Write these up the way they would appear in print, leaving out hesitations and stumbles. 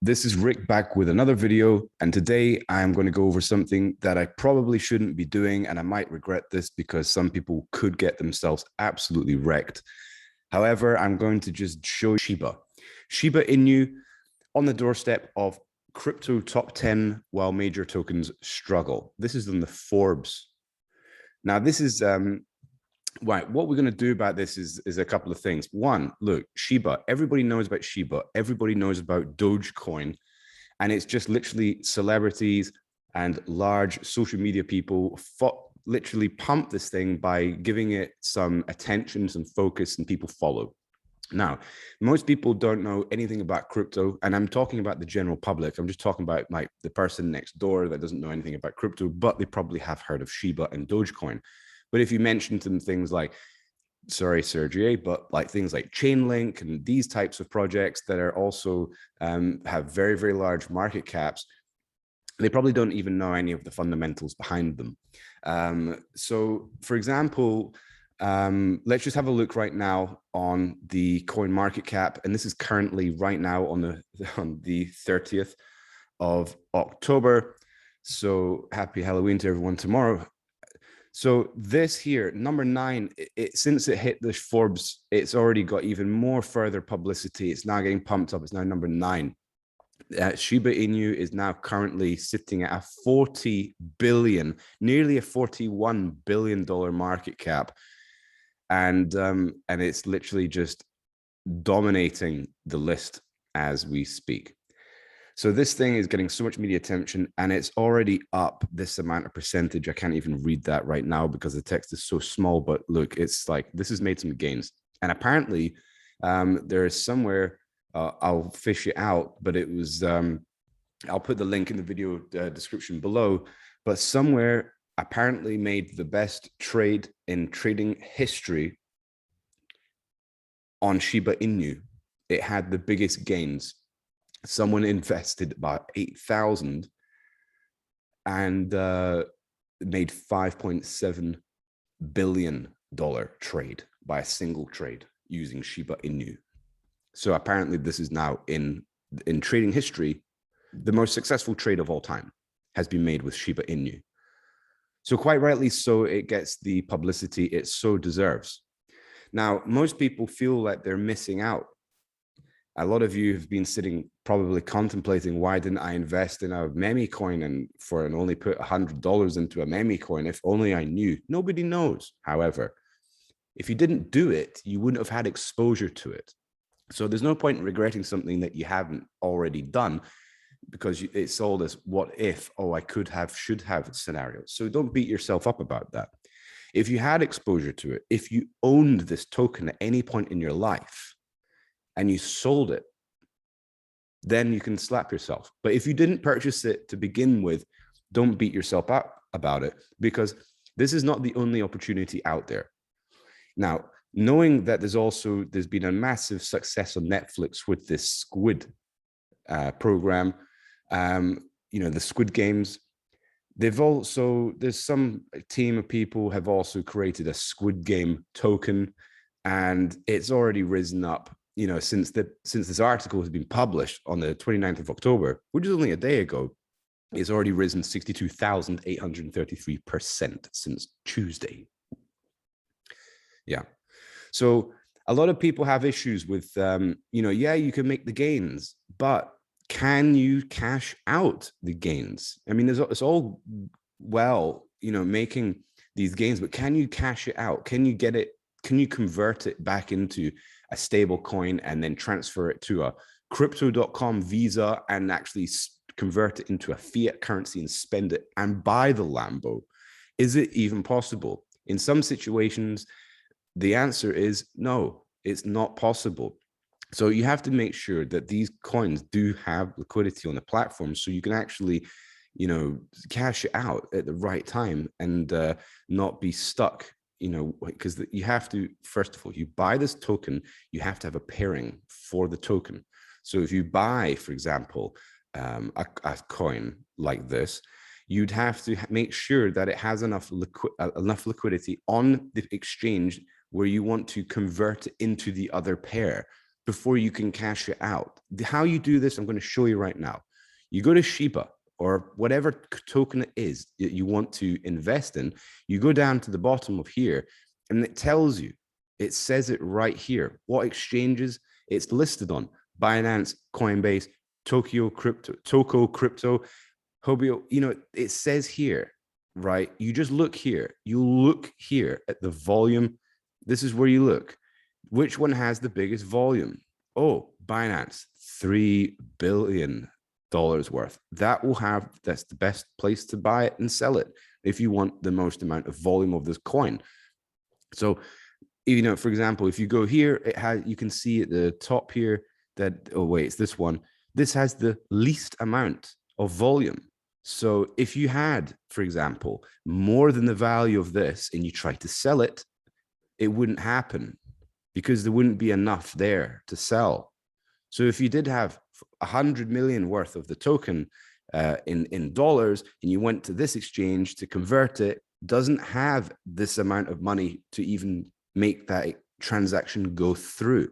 This is Rick back with another video, and today I'm going to go over something that I probably shouldn't be doing, and I might regret this because some people could get themselves absolutely wrecked. However, I'm going to just show Shiba. Shiba Inu on the doorstep of crypto top 10 while major tokens struggle. This is in the Forbes. Now, this is right. What we're going to do about this is a couple of things. One, look, Shiba. Everybody knows about Shiba. Everybody knows about Dogecoin. And it's just literally celebrities and large social media people literally pump this thing by giving it some attention, some focus, and people follow. Now, most people don't know anything about crypto, and I'm talking about the general public. I'm just talking about like the person next door that doesn't know anything about crypto, but they probably have heard of Shiba and Dogecoin. But if you mention to them things like, sorry, Sergey, but like things like Chainlink and these types of projects that are also have very, very large market caps, they probably don't even know any of the fundamentals behind them. So, for example, let's just have a look right now on the coin market cap, and this is currently right now on the 30th of October. So happy Halloween to everyone tomorrow. So this here, number 9, since it hit the Forbes, it's already got even more further publicity. It's now getting pumped up. It's now number 9. Shiba Inu is now currently sitting at a 40 billion, nearly a $41 billion market cap. And it's literally just dominating the list as we speak. So this thing is getting so much media attention, and it's already up this amount of percentage. I can't even read that right now because the text is so small, but look, it's like this has made some gains. And apparently there is somewhere, I'll fish it out, but it was, I'll put the link in the video description below, but somewhere apparently made the best trade in trading history on Shiba Inu. It had the biggest gains. Someone invested about 8,000 and made $5.7 billion trade by a single trade using Shiba Inu. So apparently this is now in trading history, the most successful trade of all time has been made with Shiba Inu. So quite rightly so, it gets the publicity it so deserves. Now, most people feel like they're missing out. A lot of you have been sitting probably contemplating, why didn't I invest in a meme coin and only put $100 into a meme coin? If only I knew. Nobody knows. However, if you didn't do it, you wouldn't have had exposure to it. So there's no point in regretting something that you haven't already done, because it's all this what if, oh, I could have, should have scenarios. So don't beat yourself up about that. If you had exposure to it, if you owned this token at any point in your life, and you sold it, then you can slap yourself. But if you didn't purchase it to begin with, don't beat yourself up about it, because this is not the only opportunity out there. Now, knowing that there's been a massive success on Netflix with this Squid program, the Squid Games, there's some team of people have also created a Squid Game token, and it's already risen up. Since this article has been published on the 29th of October, which is only a day ago, it's already risen 62,833% since Tuesday. Yeah. So a lot of people have issues with, yeah, you can make the gains, but can you cash out the gains? I mean, it's all well, making these gains, but can you cash it out? Can you get it? Can you convert it back into a stable coin and then transfer it to a crypto.com Visa and actually convert it into a fiat currency and spend it and buy the Lambo? Is it even possible? In some situations, the answer is no, it's not possible. So you have to make sure that these coins do have liquidity on the platform, so you can actually, cash it out at the right time and not be stuck. Because you have to, first of all, you buy this token, you have to have a pairing for the token. So if you buy, for example, a coin like this, you'd have to make sure that it has enough liquidity on the exchange where you want to convert it into the other pair. before you can cash it out. How you do this, I'm going to show you right now. You go to Shiba or whatever token it is that you want to invest in. You go down to the bottom of here and it tells you, it says it right here, what exchanges it's listed on: Binance, Coinbase, Tokyo Crypto, Hobio. You know, it says here, right? You just look here. You look here at the volume. This is where you look. Which one has the biggest volume? Oh, Binance, $3 billion worth. That's the best place to buy it and sell it if you want the most amount of volume of this coin. So, you know, for example, if you go here, you can see at the top here that, oh wait, it's this one. This has the least amount of volume. So if you had, for example, more than the value of this and you try to sell it, it wouldn't happen because there wouldn't be enough there to sell. So if you did have 100 million worth of the token in dollars and you went to this exchange to convert it, doesn't have this amount of money to even make that transaction go through.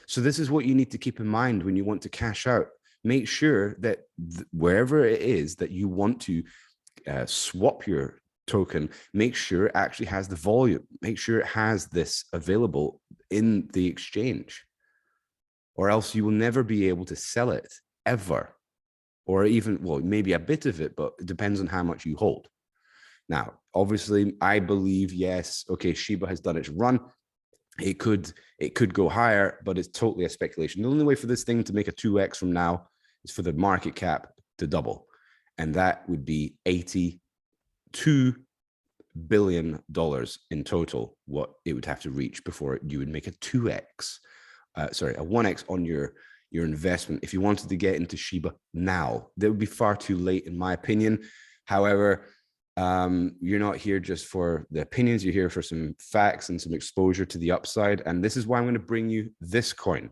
So this is what you need to keep in mind when you want to cash out. Make sure that wherever it is that you want to swap your token, make sure it actually has the volume. Make sure it has this available in the exchange, or else you will never be able to sell it ever, or even, well, maybe a bit of it, but it depends on how much you hold. Now, obviously, I believe, yes, okay, Shiba has done its run. It could go higher, but it's totally a speculation. The only way for this thing to make a 2x from now is for the market cap to double. And that would be $82 billion in total, what it would have to reach before you would make a 2x, a 1x on your investment. If you wanted to get into Shiba now, that would be far too late, in my opinion. However, you're not here just for the opinions, you're here for some facts and some exposure to the upside. And this is why I'm going to bring you this coin,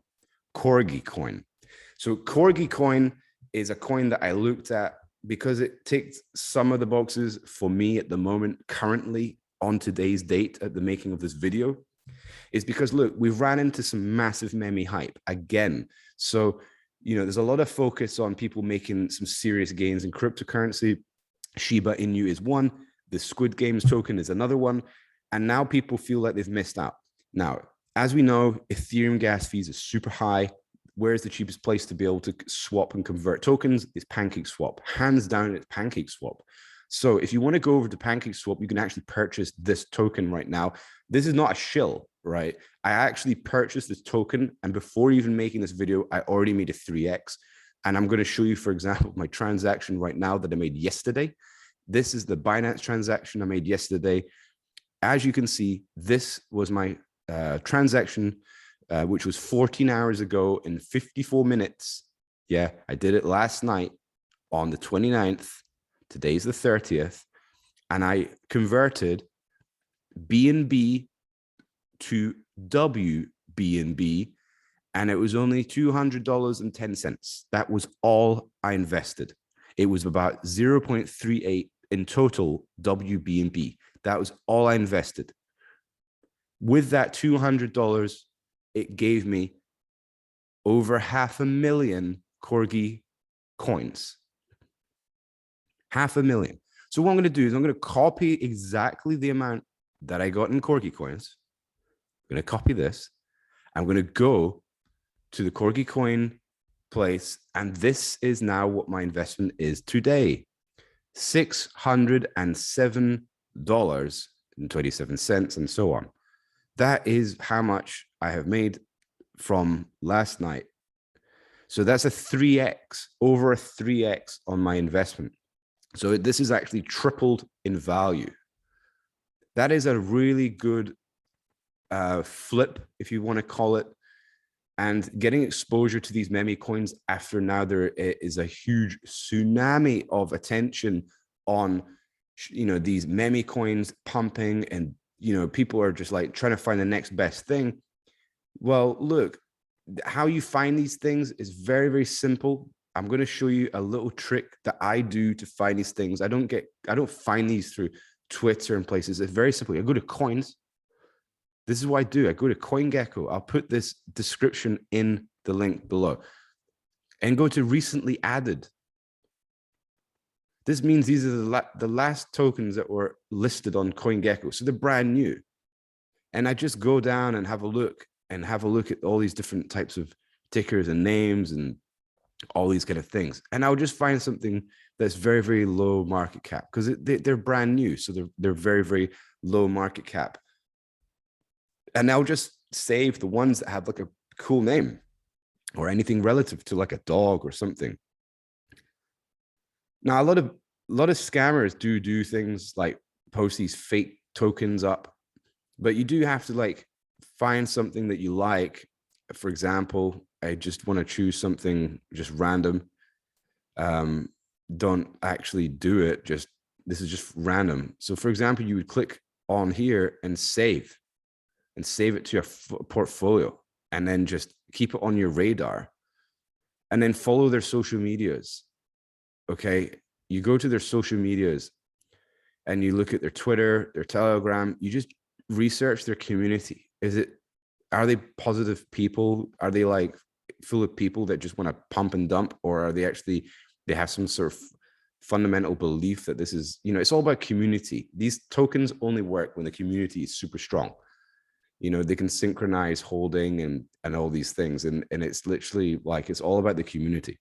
Corgicoin. So Corgicoin is a coin that I looked at because it ticked some of the boxes for me at the moment, currently on today's date at the making of this video. Is because, look, we've ran into some massive meme hype again. So, you know, there's a lot of focus on people making some serious gains in cryptocurrency. Shiba Inu is one. The Squid Games token is another one. And now people feel like they've missed out. Now, as we know, Ethereum gas fees are super high. Where's the cheapest place to be able to swap and convert tokens? Is PancakeSwap. Hands down, it's PancakeSwap. So if you want to go over to PancakeSwap, you can actually purchase this token right now. This is not a shill, right? I actually purchased this token, and before even making this video, I already made a 3x. And I'm going to show you, for example, my transaction right now that I made yesterday. This is the Binance transaction I made yesterday. As you can see, this was my transaction, which was 14 hours ago in 54 minutes. Yeah, I did it last night on the 29th. Today's the 30th. And I converted BNB to WBNB. And it was only $200.10. That was all I invested. It was about 0.38 in total WBNB. That was all I invested. With that $200, it gave me over 500,000 Corgi coins. 500,000. So what I'm going to do is I'm going to copy exactly the amount that I got in Corgi coins. I'm going to copy this. I'm going to go to the Corgicoin place, and this is now what my investment is today: $607.27, and so on. That is how much I have made from last night. So that's a 3x, over a 3x on my investment. So this is actually tripled in value. That is a really good flip, if you want to call it. And getting exposure to these meme coins after now there is a huge tsunami of attention on, you know, these meme coins pumping, and, you know, people are just like trying to find the next best thing. Well, look, how you find these things is very, very simple. I'm going to show you a little trick that I do to find these things. I don't find these through Twitter and places. It's very simple. I go to coins, This is what I do. I go to CoinGecko. I'll put this description in the link below and go to recently added. This means these are the last tokens that were listed on CoinGecko. So they're brand new. And I just go down and have a look at all these different types of tickers and names and all these kind of things. And I'll just find something that's very, very low market cap because they're brand new. So they're very, very low market cap. And I'll just save the ones that have like a cool name or anything relative to like a dog or something. Now, a lot of scammers do things like post these fake tokens up, but you do have to like find something that you like. For example, I just want to choose something just random. Don't actually do it. This is just random. So for example, you would click on here and save it to your portfolio, and then just keep it on your radar, and then follow their social medias. Okay. You go to their social medias and you look at their Twitter, their Telegram, you just research their community. Are they positive people? Are they like full of people that just want to pump and dump, or are they have some sort of fundamental belief that this is, it's all about community. These tokens only work when the community is super strong. They can synchronize holding and all these things. And it's literally like, it's all about the community.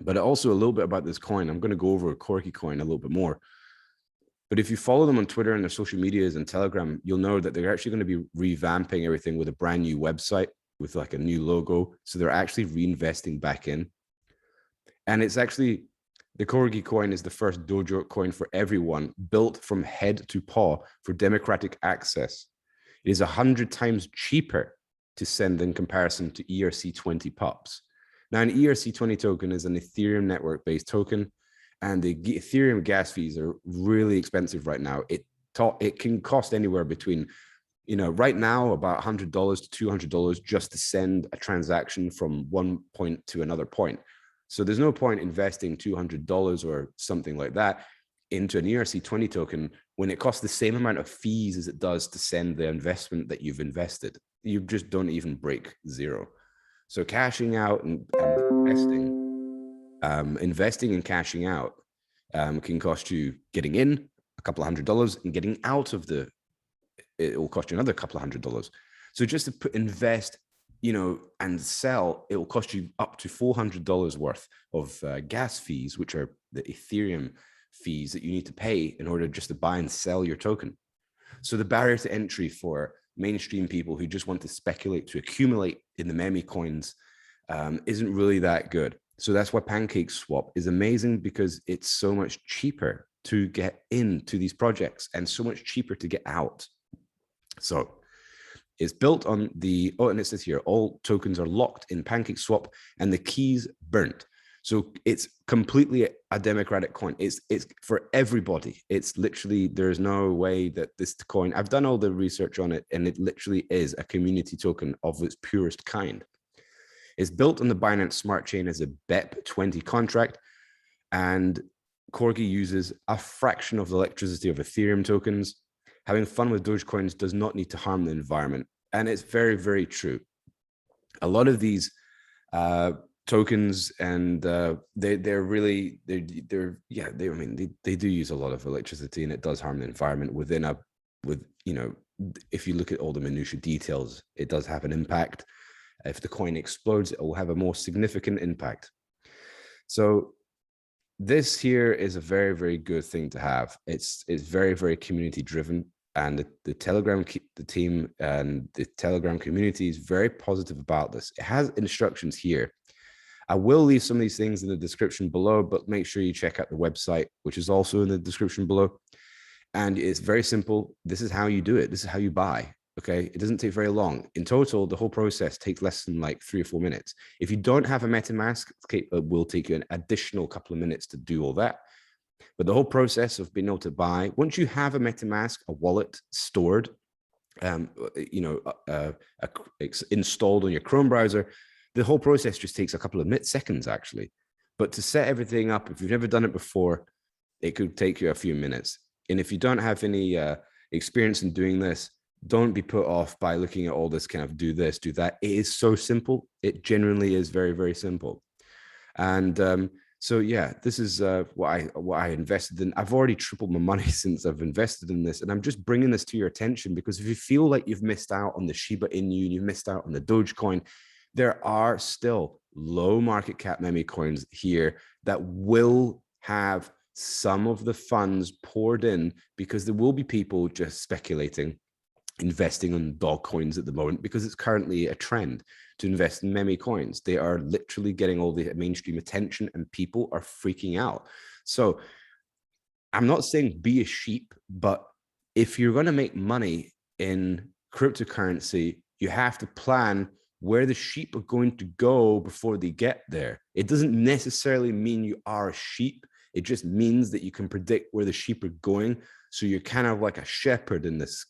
But also a little bit about this coin. I'm going to go over Corgicoin a little bit more. But if you follow them on Twitter and their social medias and Telegram, you'll know that they're actually going to be revamping everything with a brand new website with like a new logo. So they're actually reinvesting back in. And it's actually, the Corgicoin is the first dogecoin for everyone, built from head to paw for democratic access. It is 100 times cheaper to send in comparison to ERC20 pups. Now, an ERC20 token is an Ethereum network-based token, and the Ethereum gas fees are really expensive right now. It can cost anywhere between, right now about $100 to $200 just to send a transaction from one point to another point. So there's no point investing $200 or something like that into an ERC20 token when it costs the same amount of fees as it does to send the investment that you've invested. You just don't even break zero. So cashing out and investing and cashing out can cost you getting in a couple of $100 and getting out of it will cost you another couple of $100. So just to invest, and sell, it will cost you up to $400 worth of gas fees, which are the Ethereum fees that you need to pay in order just to buy and sell your token. So the barrier to entry for mainstream people who just want to speculate to accumulate in the meme coins isn't really that good. So that's why PancakeSwap is amazing, because it's so much cheaper to get into these projects and so much cheaper to get out. So it's built on and it says here, all tokens are locked in PancakeSwap and the keys burnt. So it's completely a democratic coin. It's for everybody. It's literally, there's no way that this coin, I've done all the research on it, and it literally is a community token of its purest kind. It's built on the Binance Smart Chain as a BEP20 contract, and Corgi uses a fraction of the electricity of Ethereum tokens. Having fun with Dogecoins does not need to harm the environment. And it's very, very true. A lot of these tokens, and they do use a lot of electricity, and it does harm the environment if you look at all the minutiae details, it does have an impact. If the coin explodes, it will have a more significant impact. So this here is a very, very good thing to have. It's very, very community driven, and the Telegram team and the Telegram community is very positive about this. It has instructions here. I will leave some of these things in the description below, but make sure you check out the website, which is also in the description below. And it's very simple. This is how you do it. This is how you buy. Okay. It doesn't take very long. In total, the whole process takes less than like 3 or 4 minutes. If you don't have a MetaMask, it will take you an additional couple of minutes to do all that. But the whole process of being able to buy, once you have a MetaMask, a wallet stored, installed on your Chrome browser, the whole process just takes a couple of seconds actually. But to set everything up, if you've never done it before, it could take you a few minutes. And if you don't have any experience in doing this, don't be put off by looking at all this kind of do this, do that. It is so simple. It genuinely is very, very simple. And so yeah, this is what I invested in. I've already tripled my money since I've invested in this, and I'm just bringing this to your attention because if you feel like you've missed out on the Shiba Inu and you've missed out on the Dogecoin, there are still low market cap meme coins here that will have some of the funds poured in, because there will be people just speculating, investing on dog coins at the moment because it's currently a trend to invest in meme coins. They are literally getting all the mainstream attention and people are freaking out. So I'm not saying be a sheep, but if you're going to make money in cryptocurrency, you have to plan where the sheep are going to go before they get there. It doesn't necessarily mean you are a sheep. It just means that you can predict where the sheep are going. So you're kind of like a shepherd in this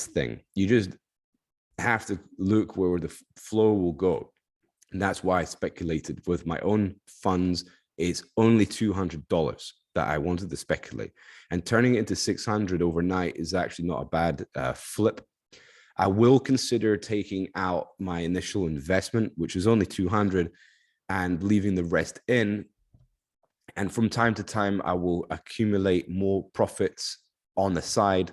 thing. You just have to look where the flow will go. And that's why I speculated with my own funds. It's only $200 that I wanted to speculate, and turning it into 600 overnight is actually not a bad flip. I will consider taking out my initial investment, which is only 200, and leaving the rest in. And from time to time, I will accumulate more profits on the side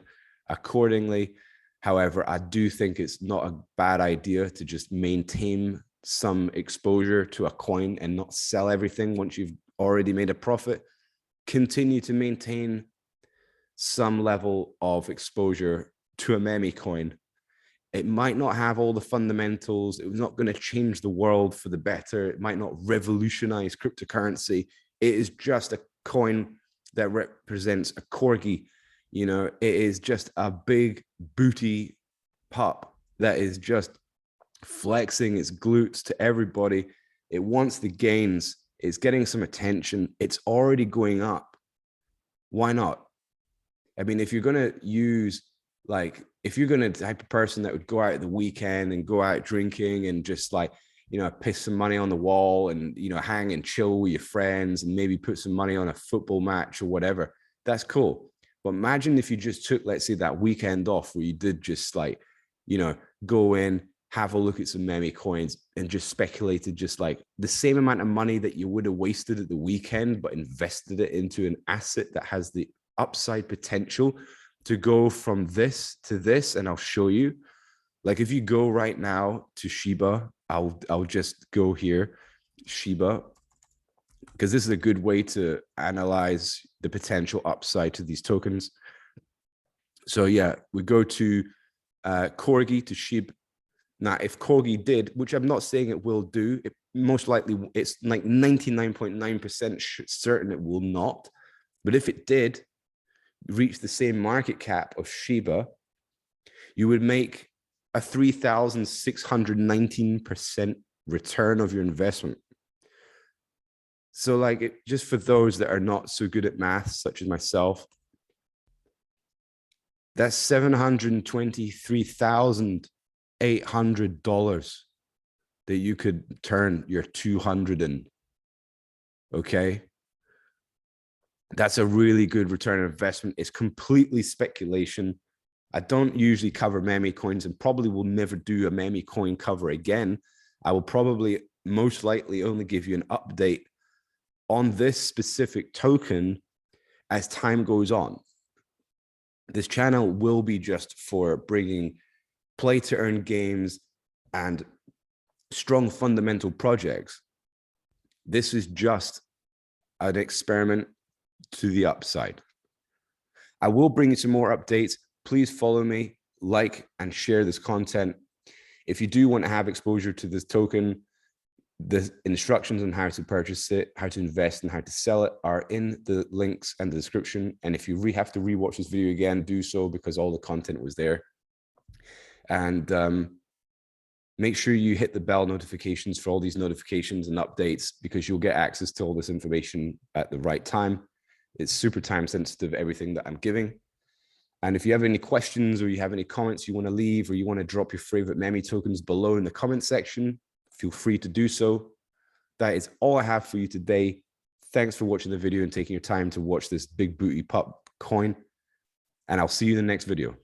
accordingly. However, I do think it's not a bad idea to just maintain some exposure to a coin and not sell everything once you've already made a profit. Continue to maintain some level of exposure to a meme coin. It might not have all the fundamentals. It's not going to change the world for the better. It might not revolutionize cryptocurrency. It is just a coin that represents a corgi. You know, it is just a big booty pup that is just flexing its glutes to everybody. It wants the gains. It's getting some attention. It's already going up. Why not? I mean, if you're going to use, like, if you're going to type of person that would go out at the weekend and go out drinking and just like, you know, piss some money on the wall and, you know, hang and chill with your friends and maybe put some money on a football match or whatever, that's cool. But imagine if you just took, let's say, that weekend off where you did just like, you know, go in, have a look at some meme coins and just speculated just like the same amount of money that you would have wasted at the weekend, but invested it into an asset that has the upside potential to go from this to this. And I'll show you, like, if you go right now to Shiba, I'll just go here, Shiba, because this is a good way to analyze the potential upside to these tokens. So yeah, we go to Corgi to Shiba. Now, if Corgi did, which I'm not saying it will do, it most likely, it's like 99.9% certain it will not. But if it did reach the same market cap of Shiba, you would make a 3,619% return of your investment. So like, just for those that are not so good at maths, such as myself, that's $723,800 that you could turn your 200 in. Okay. That's a really good return on investment. It's completely speculation. I don't usually cover meme coins and probably will never do a meme coin cover again. I will probably most likely only give you an update on this specific token as time goes on. This channel will be just for bringing play to earn games and strong fundamental projects. This is just an experiment to the upside. I will bring you some more updates. Please follow me, like, and share this content. If you do want to have exposure to this token, the instructions on how to purchase it, how to invest, and how to sell it are in the links and the description. And if you have to rewatch this video again, do so, because all the content was there. And make sure you hit the bell notifications for all these notifications and updates, because you'll get access to all this information at the right time. It's super time sensitive, everything that I'm giving. And if you have any questions or you have any comments you want to leave, or you want to drop your favorite meme tokens below in the comment section, feel free to do so. That is all I have for you today. Thanks for watching the video and taking your time to watch this big booty pup coin. and I'll see you in the next video.